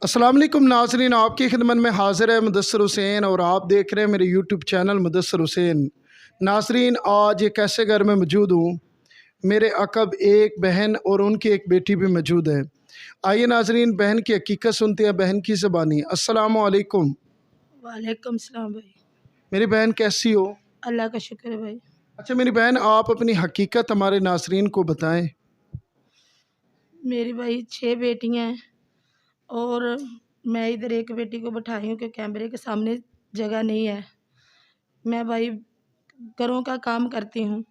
अस्सलाम वालेकुम नाज़रीन, आपकी खिदमत में हाज़िर है मुदस्सिर हुसैन और आप देख रहे हैं मेरे यूट्यूब चैनल मुदस्सिर हुसैन। नाज़रीन, आज एक ऐसे घर में मौजूद हूँ, मेरे अक़ब एक बहन और उनकी एक बेटी भी मौजूद है। आइए नाज़रीन, बहन की हकीकत सुनते हैं बहन की ज़बानी। अस्सलामु अलैकुम। वालेकुम सलाम भाई। मेरी बहन कैसी हो? अल्लाह का शुक्र है भाई। अच्छा मेरी बहन, आप अपनी हकीकत हमारे नाज़रीन को बताएं। मेरी भाई 6 बेटियां हैं और मैं इधर एक बेटी को बैठाई हूँ कि कैमरे के सामने जगह नहीं है। मैं भाई घरों का काम करती हूँ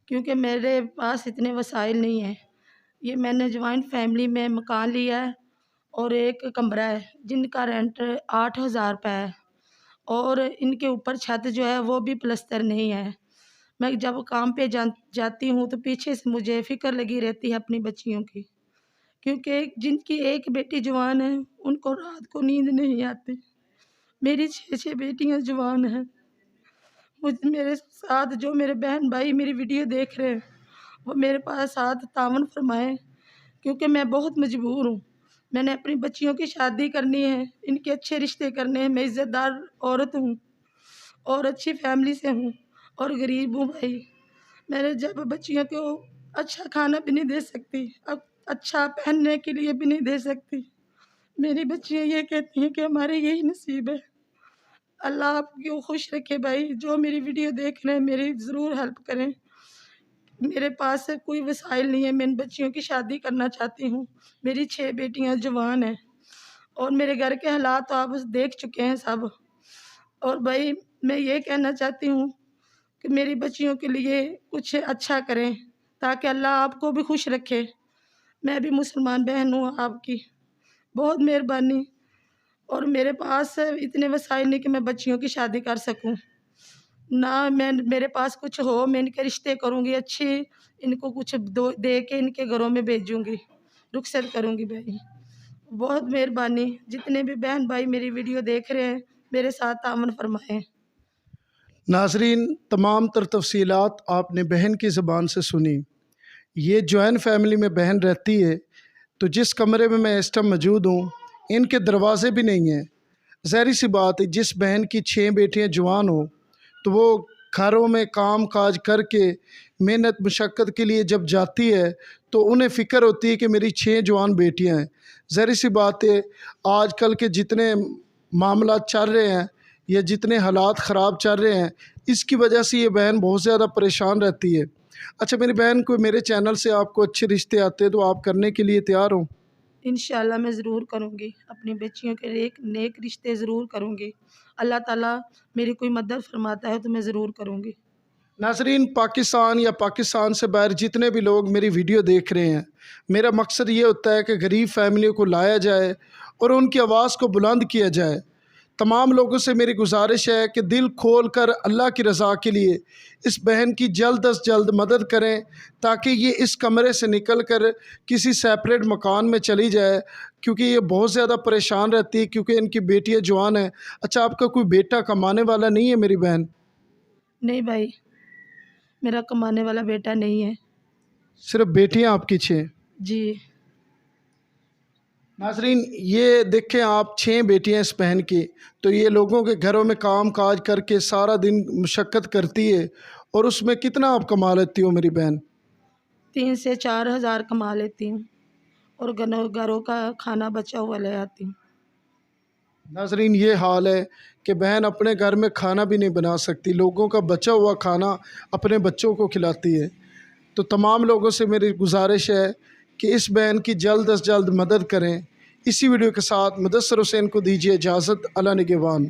क्योंकि मेरे पास इतने वसाइल नहीं हैं। ये मैंने जॉइंट फैमिली में मकान लिया है और एक कमरा है जिनका रेंट 8,000 रुपये है और इनके ऊपर छत जो है वो भी प्लस्तर नहीं है। मैं जब काम पे जाती हूँ तो पीछे से मुझे फ़िक्र लगी रहती है अपनी बच्चियों की, क्योंकि जिनकी एक बेटी जवान है उनको रात को नींद नहीं आती। मेरी 6 बेटियां जवान हैं। मेरे साथ जो मेरे बहन भाई मेरी वीडियो देख रहे हैं वो मेरे पास साथ तावन फरमाएं, क्योंकि मैं बहुत मजबूर हूँ। मैंने अपनी बच्चियों की शादी करनी है, इनके अच्छे रिश्ते करने हैं। मैं इज़्ज़तदार औरत हूँ और अच्छी फैमिली से हूँ और गरीब हूँ भाई। मैंने जब बच्चियों को अच्छा खाना भी नहीं दे सकती, अब अच्छा पहनने के लिए भी नहीं दे सकती। मेरी बच्चियाँ ये कहती हैं कि हमारे यही नसीब है। अल्लाह आपको खुश रखे भाई। जो मेरी वीडियो देख रहे हैं मेरी ज़रूर हेल्प करें। मेरे पास कोई वसाइल नहीं है, मैं इन बच्चियों की शादी करना चाहती हूँ। मेरी 6 बेटियाँ जवान हैं और मेरे घर के हालात तो आप देख चुके हैं सब। और भाई मैं ये कहना चाहती हूँ कि मेरी बच्चियों के लिए कुछ अच्छा करें ताकि अल्लाह आपको भी खुश रखे। मैं भी मुसलमान बहन हूँ आपकी, बहुत मेहरबानी। और मेरे पास इतने वसाइल नहीं कि मैं बच्चियों की शादी कर सकूँ। ना मैं मेरे पास कुछ हो, मैं इनके रिश्ते करूँगी अच्छे, इनको कुछ दे के इनके घरों में भेजूँगी, रुखसत करूँगी भाई। बहुत मेहरबानी। जितने भी बहन भाई मेरी वीडियो देख रहे हैं मेरे साथ तामन फरमाएँ। नाज़रीन, तमाम तर तफसीलात आपने बहन की ज़बान से सुनी। ये जॉइंट फैमिली में बहन रहती है, तो जिस कमरे में मैं इस टाइम मौजूद हूँ इनके दरवाज़े भी नहीं हैं। ज़ाहिर सी बात है, जिस बहन की 6 बेटियाँ जवान हो तो वो घरों में काम काज करके मेहनत मशक्क़त के लिए जब जाती है तो उन्हें फ़िक्र होती है कि मेरी 6 जवान बेटियाँ हैं। ज़ाहिर सी बात है, आजकल के जितने मामला चल रहे हैं या जितने हालात ख़राब चल रहे हैं, इसकी वजह से ये बहन बहुत ज़्यादा परेशान रहती है। अच्छा मेरी बहन, को मेरे चैनल से आपको अच्छे रिश्ते आते हैं तो आप करने के लिए तैयार हो? इंशाल्लाह मैं ज़रूर करूँगी, अपनी बच्चियों के लिए एक नेक रिश्ते ज़रूर करूँगी। अल्लाह ताला मेरी कोई मदद फरमाता है तो मैं ज़रूर करूँगी। नाज़रीन, पाकिस्तान या पाकिस्तान से बाहर जितने भी लोग मेरी वीडियो देख रहे हैं, मेरा मकसद ये होता है कि गरीब फैमिलियों को लाया जाए और उनकी आवाज़ को बुलंद किया जाए। तमाम लोगों से मेरी गुजारिश है कि दिल खोल कर अल्लाह की रज़ा के लिए इस बहन की जल्द अज़ जल्द मदद करें, ताकि ये इस कमरे से निकल कर किसी सेपरेट मकान में चली जाए, क्योंकि ये बहुत ज़्यादा परेशान रहती है क्योंकि इनकी बेटियाँ जवान हैं। अच्छा, आपका कोई बेटा कमाने वाला नहीं है मेरी बहन? नहीं भाई, मेरा कमाने वाला बेटा नहीं है। सिर्फ बेटियाँ आपकी 6? जी। नाज़रीन, ये देखें आप, 6 बेटियां इस बहन की, तो ये लोगों के घरों में काम काज करके सारा दिन मशक्क़त करती है और उसमें कितना आप कमा लेती हो मेरी बहन? 3 से 4 हज़ार कमा लेती हूँ और घरों का खाना बचा हुआ ले आती हूँ। नाज़रीन, ये हाल है कि बहन अपने घर में खाना भी नहीं बना सकती, लोगों का बचा हुआ खाना अपने बच्चों को खिलाती है। तो तमाम लोगों से मेरी गुजारिश है कि इस बहन की जल्द अज़ जल्द मदद करें। इसी वीडियो के साथ मुदस्सिर हुसैन को दीजिए इजाज़त। अल्लाह निगहबान।